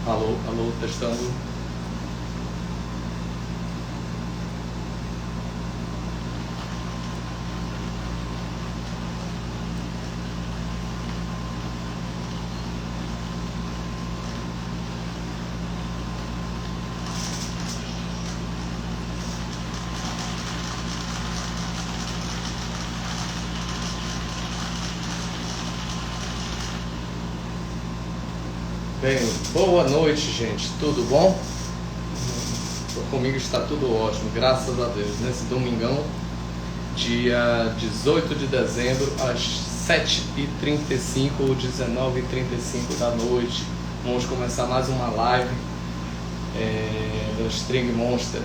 Alô, alô, testando. Bem, boa noite, gente. Tudo bom? Comigo está tudo ótimo, graças a Deus. Nesse domingão, dia 18 de dezembro, às 7h35 ou 19h35 da noite, vamos começar mais uma live do String Monster,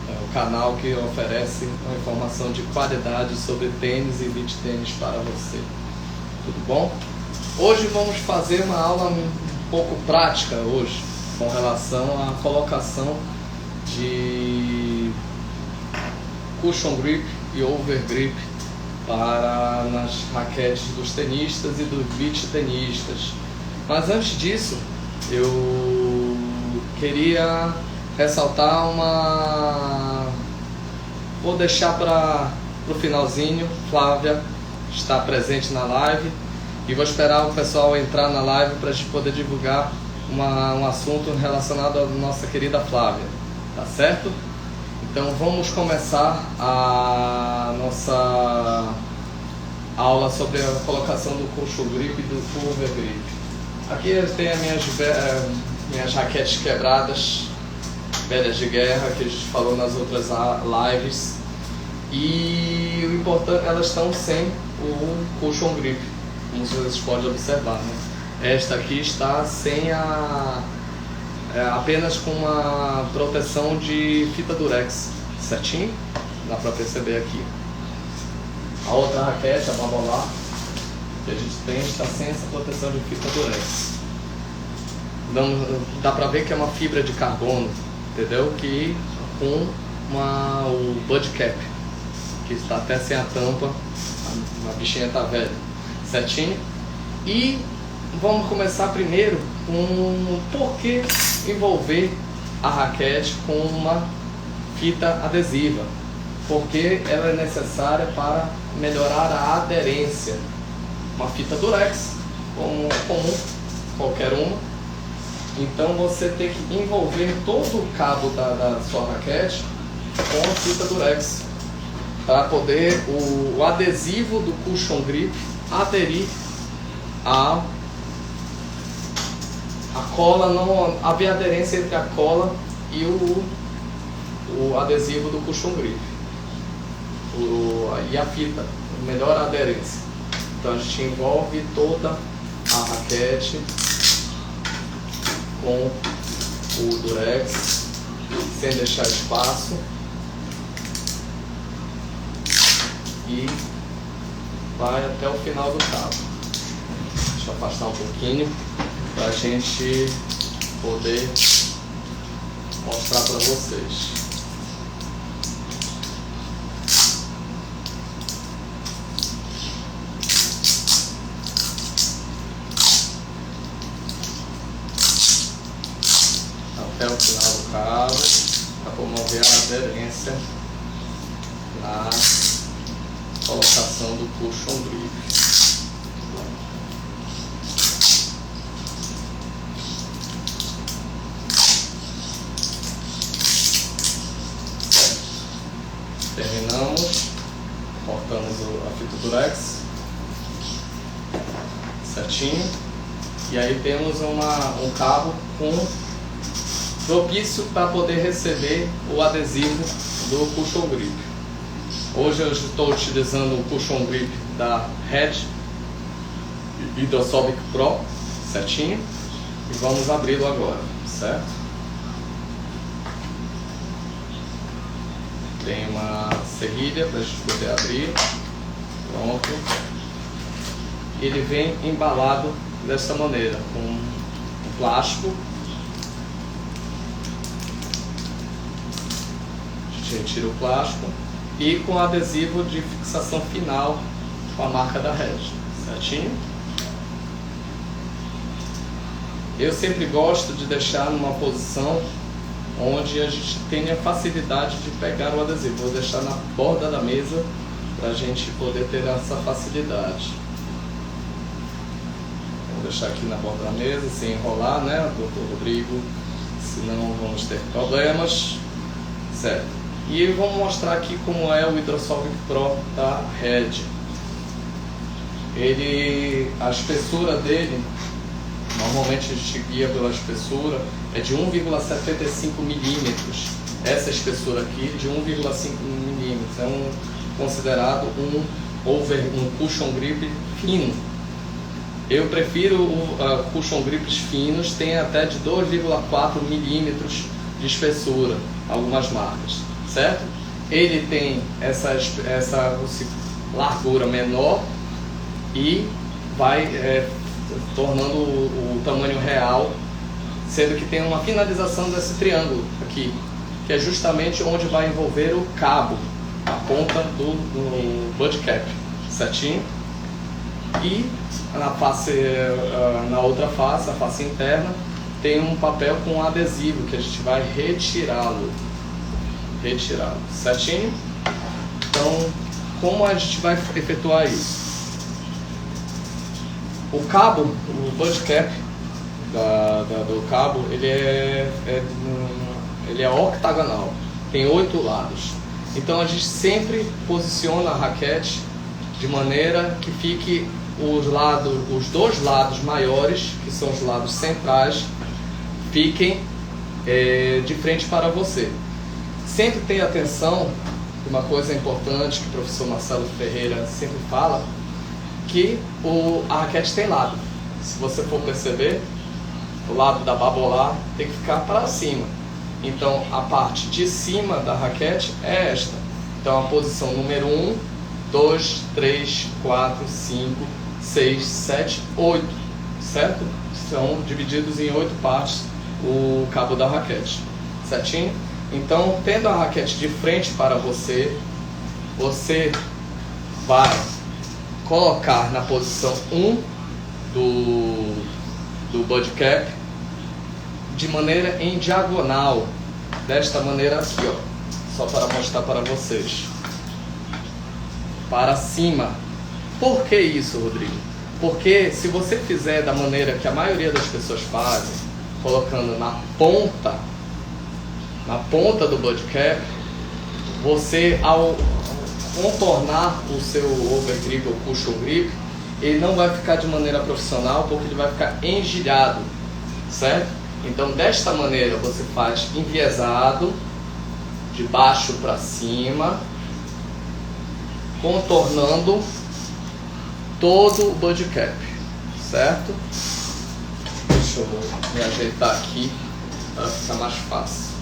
o canal que oferece uma informação de qualidade sobre tênis e beach tênis para você. Tudo bom? Hoje vamos fazer uma aula um pouco prática hoje com relação à colocação de cushion grip e over grip para nas raquetes dos tenistas e dos beach tenistas. Mas antes disso, eu queria ressaltar vou deixar para o finalzinho. Flávia está presente na live e vou esperar o pessoal entrar na live para a gente poder divulgar um assunto relacionado à nossa querida Flávia, tá certo? Então vamos começar a nossa aula sobre a colocação do cushion grip e do over grip. Aqui eu tenho as minhas raquetes quebradas, velhas de guerra, que a gente falou nas outras lives, e o importante, elas estão sem o cushion grip, como vocês podem observar, né? Esta aqui está sem apenas com uma proteção de fita durex, certinho? Dá para perceber aqui. A outra raquete, a Babolat, que a gente tem, está sem essa proteção de fita durex. Dá para ver que é uma fibra de carbono, entendeu? Que com o bud cap, que está até sem a tampa, a bichinha está velha, certinho? E vamos começar primeiro com por que envolver a raquete com uma fita adesiva, porque ela é necessária para melhorar a aderência. Uma fita durex comum, qualquer uma, então você tem que envolver todo o cabo da sua raquete com a fita durex para poder o adesivo do cushion grip aderir a cola, não haver aderência entre a cola e o adesivo do cushion grip e a fita, melhor a aderência. Então a gente envolve toda a raquete com o durex sem deixar espaço e vai até o final do cabo. Deixa eu afastar um pouquinho para a gente poder mostrar para vocês. Até o final do cabo para promover a aderência na colocação do cushion grip. Terminamos, cortamos a fita durex certinho, e aí temos um cabo propício para poder receber o adesivo do cushion grip. Hoje eu estou utilizando o cushion grip da Red Hydrosobic Pro, certinho, e vamos abri-lo agora, certo? Tem uma serrilha para a gente poder abrir. Pronto. Ele vem embalado dessa maneira, com um plástico. A gente retira o plástico e com adesivo de fixação final com a marca da Red, certinho? Eu sempre gosto de deixar numa posição onde a gente tenha facilidade de pegar o adesivo. Vou deixar na borda da mesa para a gente poder ter essa facilidade. Vou deixar aqui na borda da mesa, sem enrolar, né, doutor Rodrigo? Senão vamos ter problemas, certo? E vamos mostrar aqui como é o Hydrosolving Pro da Red. A espessura dele, normalmente a gente guia pela espessura, é de 1,75 milímetros. Essa espessura aqui de 1,5 milímetros é considerado um cushion grip fino. Eu prefiro cushion grips finos, tem até de 2,4 milímetros de espessura, algumas marcas, certo? Ele tem essa largura menor e vai tornando o tamanho real, sendo que tem uma finalização desse triângulo aqui, que é justamente onde vai envolver o cabo, a ponta do bud cap, certinho? E na outra face, a face interna, tem um papel com adesivo que a gente vai retirá-lo, certinho? Então, como a gente vai efetuar isso? O cabo, o bud cap do cabo, ele é octagonal, tem 8 lados. Então a gente sempre posiciona a raquete de maneira que fique os dois lados maiores, que são os lados centrais, fiquem de frente para você. Sempre tenha atenção, uma coisa importante que o professor Marcelo Ferreira sempre fala, que a raquete tem lado. Se você for perceber, o lado da babolar tem que ficar para cima. Então a parte de cima da raquete é esta. Então a posição número 1, 2, 3, 4, 5, 6, 7, 8, certo? São divididos em 8 partes o cabo da raquete, certinho? Então, tendo a raquete de frente para você, você vai colocar na posição 1 do bud cap de maneira em diagonal, desta maneira aqui, ó, só para mostrar para vocês, para cima. Por que isso, Rodrigo? Porque se você fizer da maneira que a maioria das pessoas fazem, colocando na ponta do bud cap, você, ao contornar o seu overgrip ou cushion grip, ele não vai ficar de maneira profissional, porque ele vai ficar engelhado, certo? Então desta maneira você faz enviesado, de baixo para cima, contornando todo o bud cap, certo? Deixa eu me ajeitar aqui para ficar mais fácil.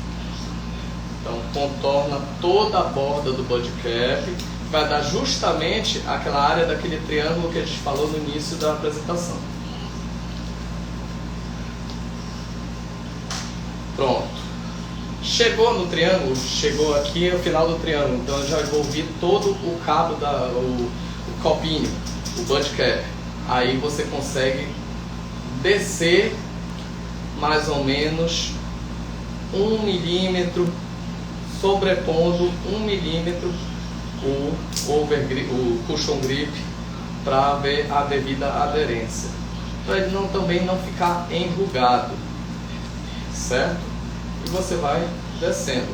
Então contorna toda a borda do bud cap, vai dar justamente aquela área daquele triângulo que a gente falou no início da apresentação. Pronto. Chegou no triângulo, chegou aqui ao final do triângulo, então eu já envolvi todo o cabo, o copinho, o bud cap. Aí você consegue descer mais ou menos 1 milímetro, sobrepondo 1 milímetro o cushion grip, para ver a devida aderência, para ele também não ficar enrugado, certo? E você vai descendo,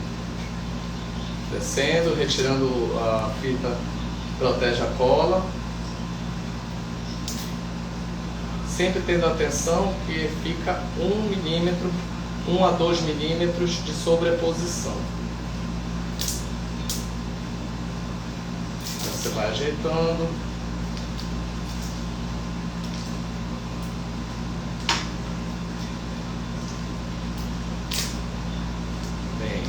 retirando a fita que protege a cola, sempre tendo atenção que fica 1 milímetro, 1 a 2 milímetros de sobreposição. Então você vai ajeitando. Bem,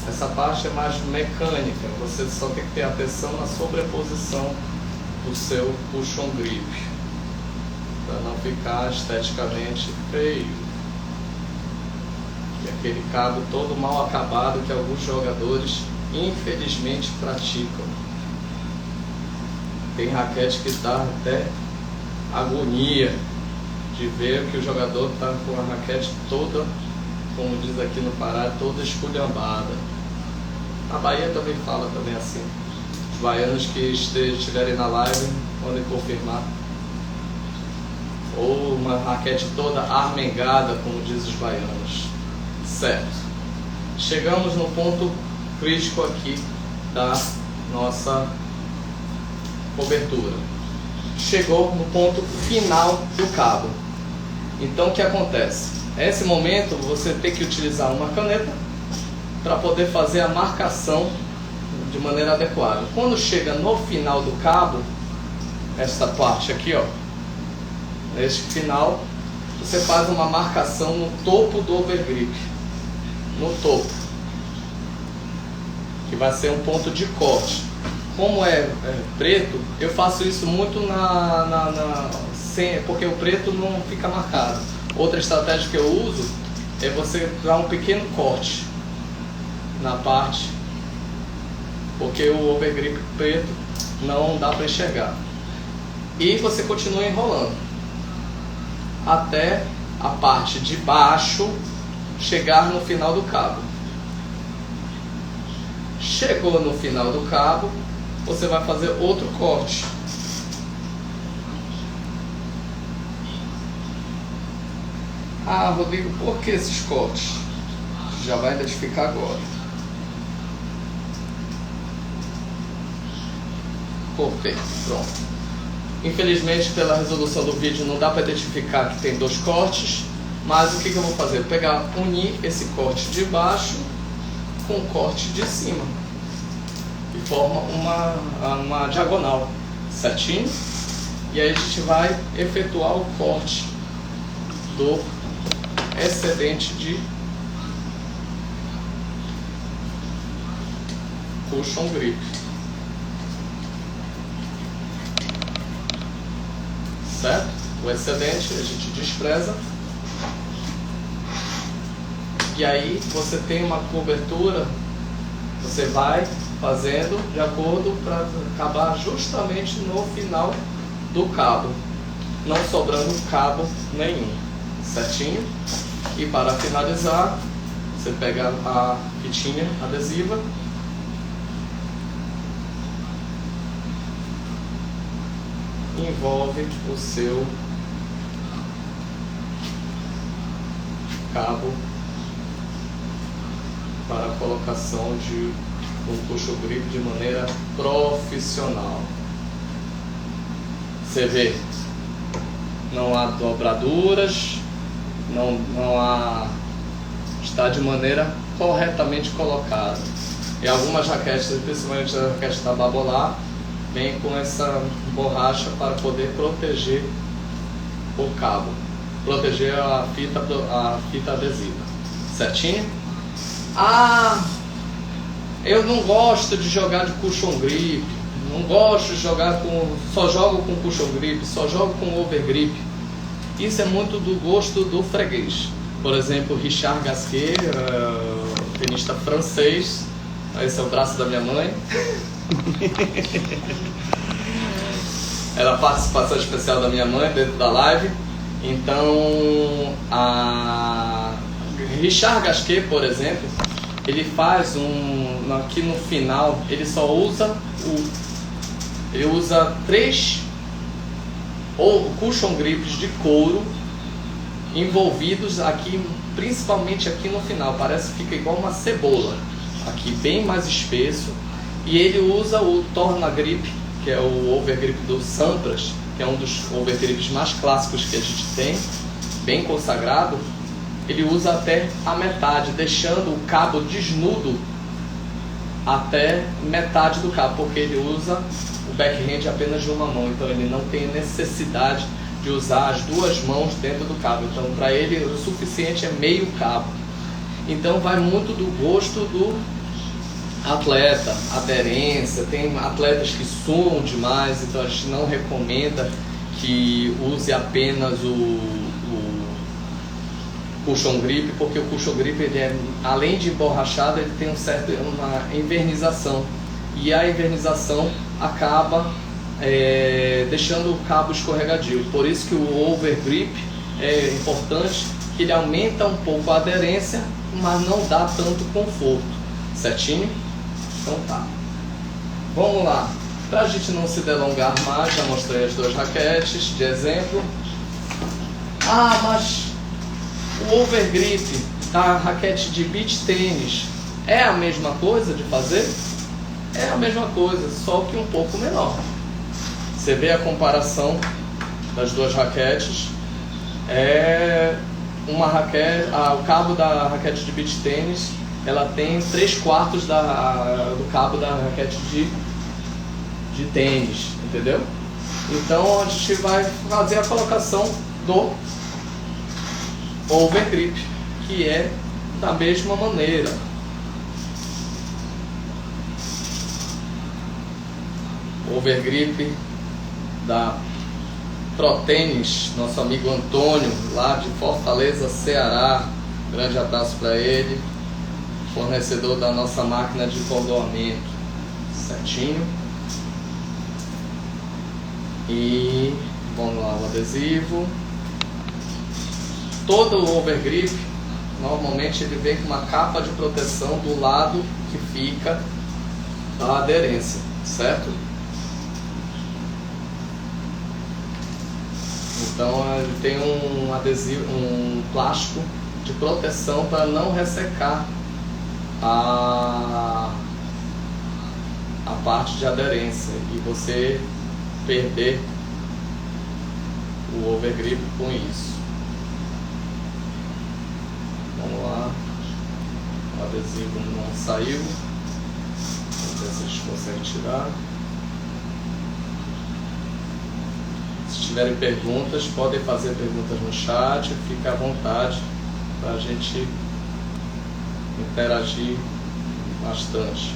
essa parte é mais mecânica, você só tem que ter atenção na sobreposição do seu cushion grip, para não ficar esteticamente feio. E aquele cabo todo mal acabado que alguns jogadores infelizmente praticam. Tem raquete que dá até agonia de ver que o jogador está com a raquete toda, como diz aqui no Pará, toda esculhambada. Na Bahia também fala também assim. Os baianos que estiverem na live podem confirmar. Ou uma raquete toda armengada, como diz os baianos. Certo. Chegamos no ponto crítico aqui da nossa cobertura. Chegou no ponto final do cabo. Então o que acontece? Nesse momento você tem que utilizar uma caneta para poder fazer a marcação de maneira adequada. Quando chega no final do cabo, esta parte aqui, ó, neste final, você faz uma marcação no topo do overgrip, no topo, que vai ser um ponto de corte. Como é preto, eu faço isso muito porque o preto não fica marcado. Outra estratégia que eu uso é você dar um pequeno corte na parte, porque o overgrip preto não dá para enxergar. E você continua enrolando até a parte de baixo chegar no final do cabo. Chegou no final do cabo, você vai fazer outro corte. Ah, Rodrigo, por que esses cortes? Já vai identificar agora. Perfeito, pronto. Infelizmente, pela resolução do vídeo, não dá para identificar que tem dois cortes, mas o que eu vou fazer? Vou unir esse corte de baixo com o corte de cima e forma uma diagonal, certinho? E aí a gente vai efetuar o corte do excedente de cushion grip. Certo? O excedente a gente despreza. E aí você tem uma cobertura, você vai fazendo de acordo para acabar justamente no final do cabo, não sobrando cabo nenhum, certinho? E para finalizar, você pega a fitinha adesiva e envolve o seu cabo para a colocação de um cushion grip de maneira profissional. Você vê, não há dobraduras, não há, está de maneira corretamente colocada. E algumas raquetes, principalmente a raquete da Babolat, vem com essa borracha para poder proteger o cabo, proteger a fita adesiva, certinho? Ah, eu não gosto de jogar de cushion grip, não gosto de jogar só jogo com cushion grip, só jogo com overgrip. Isso é muito do gosto do freguês. Por exemplo, Richard Gasquet, tenista francês, esse é o braço da minha mãe. Era a participação especial da minha mãe dentro da live. Então, Richard Gasquet, por exemplo, ele faz aqui no final, ele só usa ele usa 3 cushion grips de couro envolvidos aqui, principalmente aqui no final, parece que fica igual uma cebola, aqui bem mais espesso. E ele usa o Torna Grip, que é o overgrip do Sampras, que é um dos overgrips mais clássicos que a gente tem, bem consagrado. Ele usa até a metade, deixando o cabo desnudo até metade do cabo, porque ele usa o backhand apenas de uma mão, então ele não tem necessidade de usar as duas mãos dentro do cabo. Então para ele o suficiente é meio cabo. Então vai muito do gosto do atleta, aderência. Tem atletas que suam demais, então a gente não recomenda que use apenas o cushion grip, porque o cushion grip, ele é, além de emborrachado, ele tem uma envernização, e a envernização acaba deixando o cabo escorregadio. Por isso que o overgrip é importante que ele aumenta um pouco a aderência, mas não dá tanto conforto, certinho? Então tá. Vamos lá. Para a gente não se delongar mais, já mostrei as duas raquetes de exemplo. Ah, mas o overgrip da raquete de beach tênis é a mesma coisa de fazer? É a mesma coisa, só que um pouco menor. Você vê a comparação das duas raquetes. Uma raquete, o cabo da raquete de beach tênis, ela tem 3/4 do cabo da raquete de tênis, entendeu? Então a gente vai fazer a colocação do overgrip, que é da mesma maneira. Overgrip da ProTênis, nosso amigo Antônio, lá de Fortaleza, Ceará. Grande abraço para ele, fornecedor da nossa máquina de cordoamento, certinho. E vamos lá, o adesivo. Todo o overgrip, normalmente ele vem com uma capa de proteção do lado que fica a aderência, certo? Então ele tem um adesivo, um plástico de proteção para não ressecar a parte de aderência e você perder o overgrip com isso. Vamos lá, o adesivo não saiu, vamos ver se a gente consegue tirar. Se tiverem perguntas, podem fazer perguntas no chat, fique à vontade para a gente interagir bastante.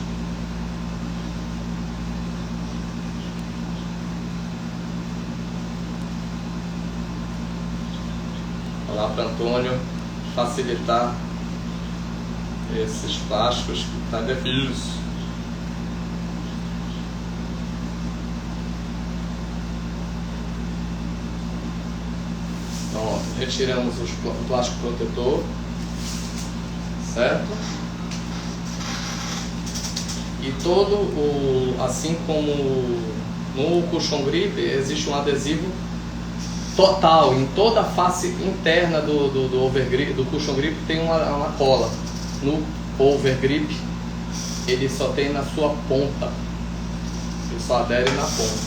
Falar para Antônio facilitar esses plásticos que está difícil. Então, retiramos o plástico protetor, certo? E assim como no cushion grip, existe um adesivo total, em toda a face interna do overgrip, do cushion grip tem uma cola. No overgrip ele só tem na sua ponta, ele só adere na ponta.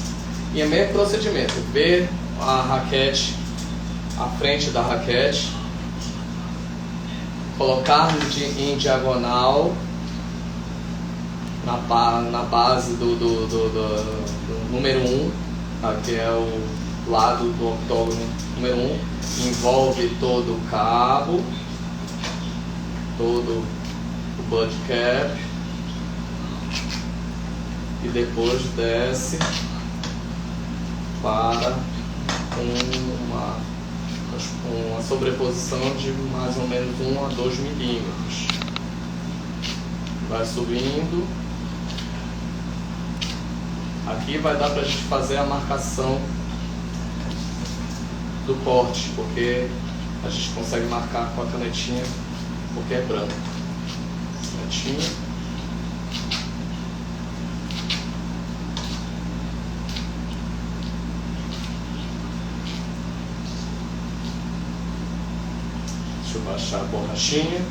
E é mesmo procedimento, ver a raquete, a frente da raquete, colocar em diagonal na base do número 1, que é o lado do octógono número 1, envolve todo o cabo, todo o bud cap e depois desce para uma sobreposição de mais ou menos 1 a 2 milímetros. Vai subindo. Aqui vai dar para a gente fazer a marcação do corte, porque a gente consegue marcar com a canetinha, porque é branco. Canetinha. Deixa eu baixar a borrachinha.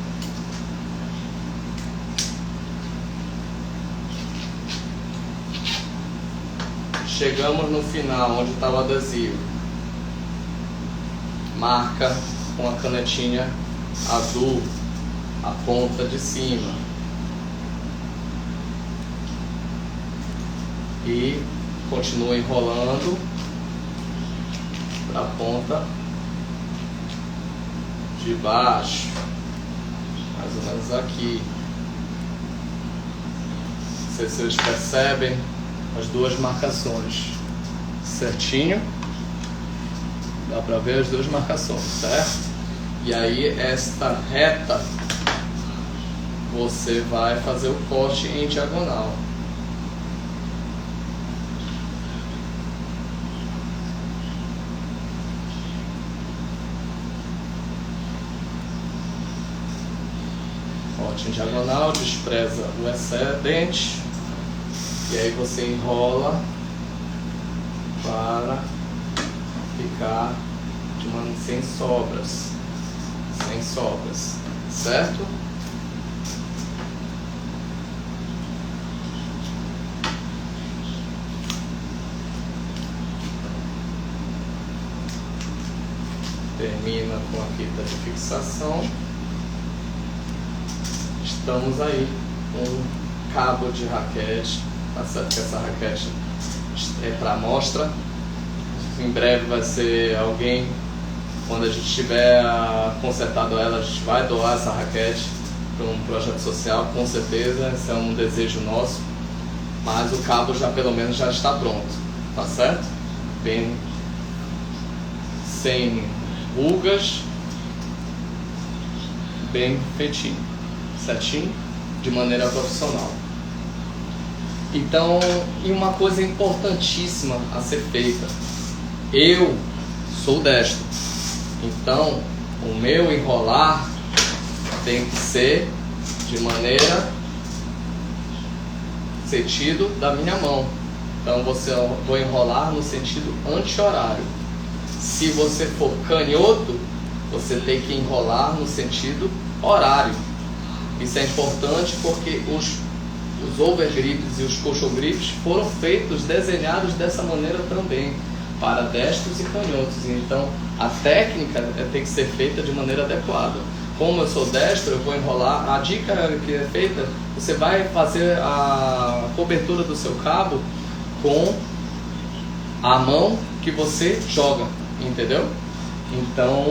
Chegamos no final, onde está o adesivo. Marca com a canetinha azul a ponta de cima e continua enrolando para a ponta de baixo, mais ou menos aqui. Não sei se vocês percebem as duas marcações certinho. Dá para ver as duas marcações, certo? E aí esta reta você vai fazer o corte em diagonal. corte em diagonal, despreza o excedente e aí você enrola para ficar sem sobras, certo? Termina com a fita de fixação. Estamos aí com um cabo de raquete, tá certo que essa raquete é para amostra. Em breve vai ser alguém, quando a gente tiver consertado ela, a gente vai doar essa raquete para um projeto social, com certeza, esse é um desejo nosso, mas o cabo já pelo menos já está pronto, tá certo? Bem, sem rugas, bem feitinho, certinho, de maneira profissional. Então, e uma coisa importantíssima a ser feita, eu sou destro, então o meu enrolar tem que ser de maneira sentido da minha mão. Então vou enrolar no sentido anti-horário. Se você for canhoto, você tem que enrolar no sentido horário. Isso é importante porque os overgrips e os coxogrips foram desenhados dessa maneira também, para destros e canhotos. Então a técnica tem que ser feita de maneira adequada. Como eu sou destro, eu vou enrolar. A dica que é feita, você vai fazer a cobertura do seu cabo com a mão que você joga, entendeu? Então,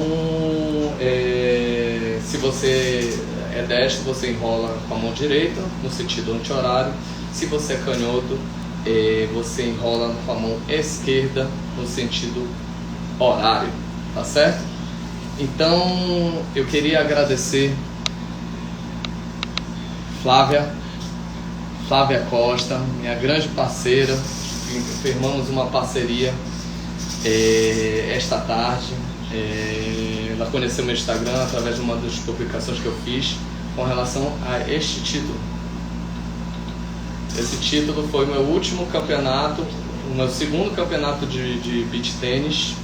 se você é destro, você enrola com a mão direita, no sentido anti-horário. Se você é canhoto, você enrola com a mão esquerda, no sentido horário, tá certo? Então, eu queria agradecer Flávia Costa, minha grande parceira. Firmamos uma parceria esta tarde. Ela conheceu meu Instagram através de uma das publicações que eu fiz com relação a este título. Esse título foi o meu último campeonato, o meu segundo campeonato de beach tênis,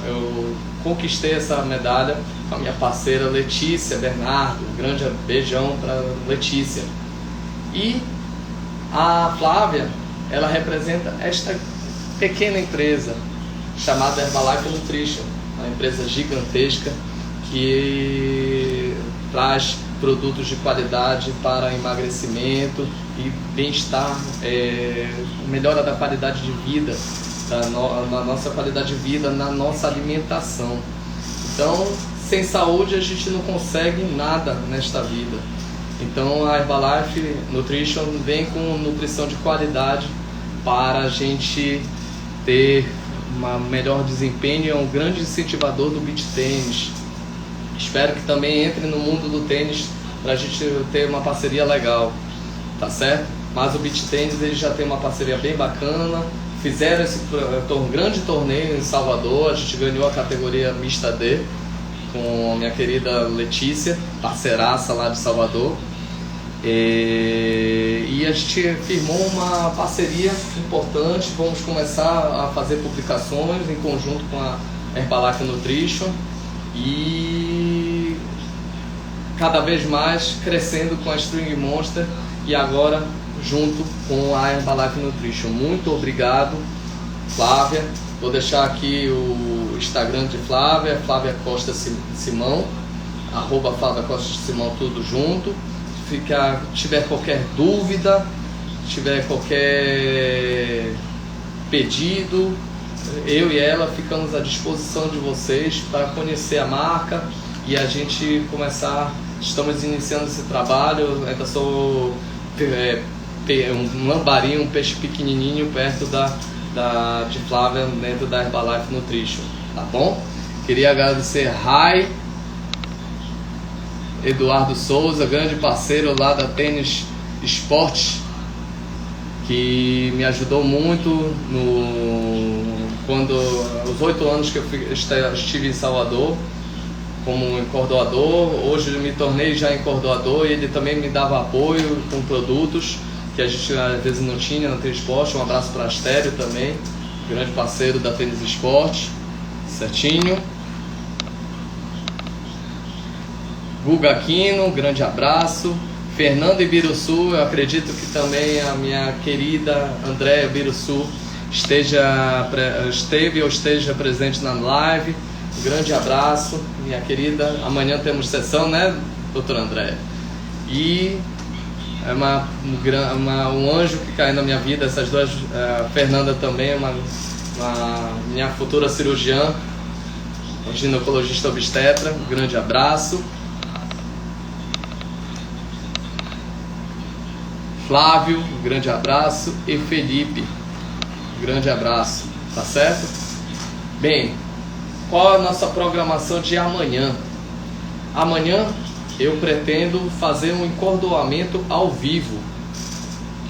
eu conquistei essa medalha com a minha parceira Letícia Bernardo. Um grande beijão para Letícia. E a Flávia, ela representa esta pequena empresa chamada Herbalife Nutrition, uma empresa gigantesca que traz produtos de qualidade para emagrecimento e bem-estar, melhora da qualidade de vida, na nossa qualidade de vida, na nossa alimentação. Então, sem saúde a gente não consegue nada nesta vida. Então a Herbalife Nutrition vem com nutrição de qualidade para a gente ter um melhor desempenho. É um grande incentivador do beach tênis. Espero que também entre no mundo do tênis para a gente ter uma parceria legal, tá certo? Mas o beach tênis ele já tem uma parceria bem bacana. Fizeram esse grande torneio em Salvador, a gente ganhou a categoria mista D com a minha querida Letícia, parceiraça lá de Salvador. E a gente firmou uma parceria importante. Vamos começar a fazer publicações em conjunto com a Herbalife Nutrition e cada vez mais crescendo com a String Monster e agora junto com a Herbalife Nutrition. Muito obrigado, Flávia. Vou deixar aqui o Instagram de Flávia, Flávia Costa Simão, @Flávia Costa Simão, tudo junto. Tiver qualquer dúvida, tiver qualquer pedido, eu e ela ficamos à disposição de vocês para conhecer a marca e a gente começar. Estamos iniciando esse trabalho. Ainda sou um lambari, um peixe pequenininho perto de Flávia, dentro da Herbalife Nutrition, tá bom? Queria agradecer Rai Eduardo Souza, grande parceiro lá da Tênis Esporte, que me ajudou muito quando os 8 anos que eu estive em Salvador. como encordoador. Hoje eu me tornei já encordoador e ele também me dava apoio com produtos que a gente às vezes não tinha na Tênis Esporte. Um abraço para Astério também, grande parceiro da Tênis Esporte, certinho. Guga Aquino, grande abraço. Fernando Ibiruçu, eu acredito que também a minha querida Andréia Ibiruçu esteve ou esteja presente na live. Um grande abraço, minha querida. Amanhã temos sessão, né, doutora Andréia? E é um anjo que caiu na minha vida, essas duas. A Fernanda também, minha futura cirurgiã, ginecologista obstetra. Um grande abraço. Flávio, um grande abraço. E Felipe, um grande abraço, tá certo? Bem, qual a nossa programação de amanhã? Amanhã eu pretendo fazer um encordoamento ao vivo,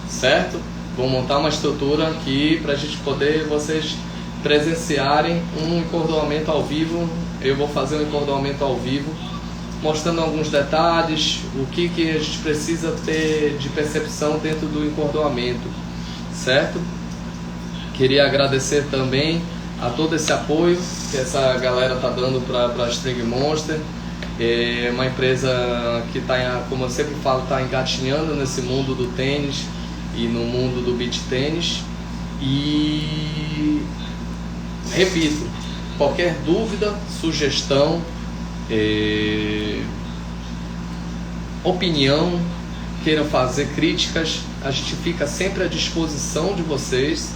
certo? Vou montar uma estrutura aqui para a gente poder, vocês presenciarem um encordoamento ao vivo. Eu vou fazer um encordoamento ao vivo, mostrando alguns detalhes, o que a gente precisa ter de percepção dentro do encordoamento, certo? Queria agradecer também a todo esse apoio que essa galera tá dando para a String Monster. É uma empresa que está, como eu sempre falo, está engatinhando nesse mundo do tênis e no mundo do beach tênis. E repito, qualquer dúvida, sugestão, opinião, queiram fazer críticas, a gente fica sempre à disposição de vocês.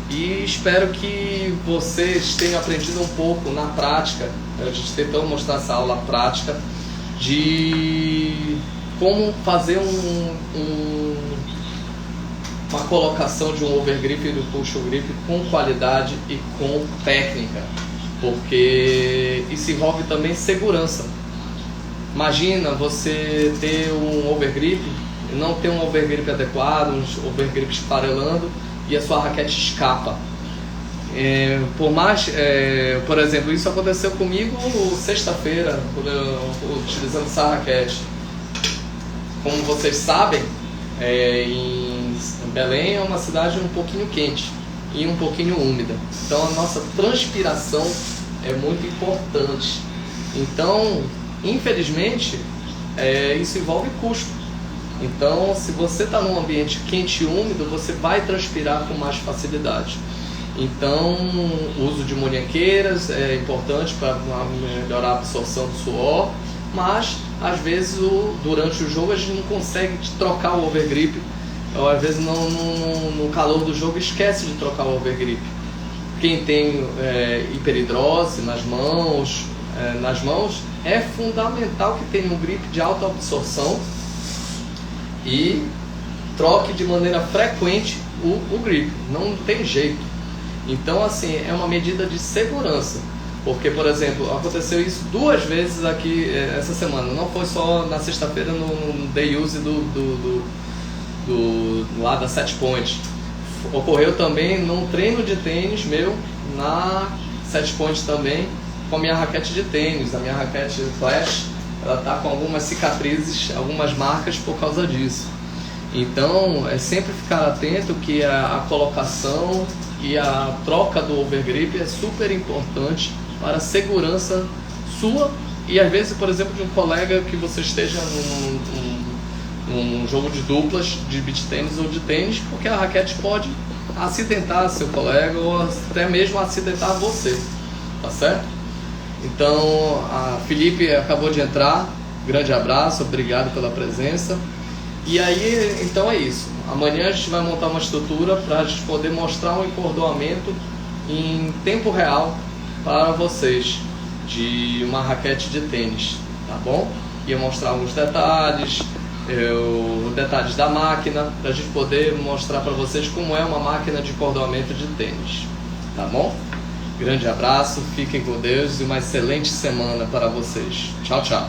E espero que vocês tenham aprendido um pouco na prática. A gente tentou mostrar essa aula prática de como fazer uma colocação de um overgrip e do push grip com qualidade e com técnica, porque isso envolve também segurança. Imagina você ter um overgrip e não ter um overgrip adequado, uns overgrips esfarelando e a sua raquete escapa. Por exemplo, isso aconteceu comigo sexta-feira, utilizando essa raquete. Como vocês sabem, em Belém é uma cidade um pouquinho quente e um pouquinho úmida. Então a nossa transpiração é muito importante. Então, infelizmente, isso envolve custo. Então, se você está num ambiente quente e úmido, você vai transpirar com mais facilidade. Então, o uso de monhanqueiras é importante para melhorar a absorção do suor, mas às vezes durante o jogo a gente não consegue trocar o overgrip, ou às vezes no calor do jogo esquece de trocar o overgrip. Quem tem hiperidrose nas mãos, é fundamental que tenha um grip de alta absorção e troque de maneira frequente o grip, não tem jeito. Então, assim, é uma medida de segurança, porque, por exemplo, aconteceu isso 2 vezes aqui essa semana, não foi só na sexta-feira no day use lá da Set Point, ocorreu também num treino de tênis meu na Set Point também, com a minha raquete de tênis, a minha raquete Flash. Ela está com algumas cicatrizes, algumas marcas por causa disso. Então, é sempre ficar atento que a colocação e a troca do overgrip é super importante para a segurança sua e às vezes, por exemplo, de um colega que você esteja num jogo de duplas de beach tênis ou de tênis, porque a raquete pode acidentar seu colega ou até mesmo acidentar você, tá certo? Então, a Felipe acabou de entrar, grande abraço, obrigado pela presença. E aí, então é isso. Amanhã a gente vai montar uma estrutura para a gente poder mostrar um encordoamento em tempo real para vocês de uma raquete de tênis, tá bom? Ia mostrar alguns detalhes, detalhes da máquina, para a gente poder mostrar para vocês como é uma máquina de encordoamento de tênis, tá bom? Grande abraço, fiquem com Deus e uma excelente semana para vocês. Tchau, tchau.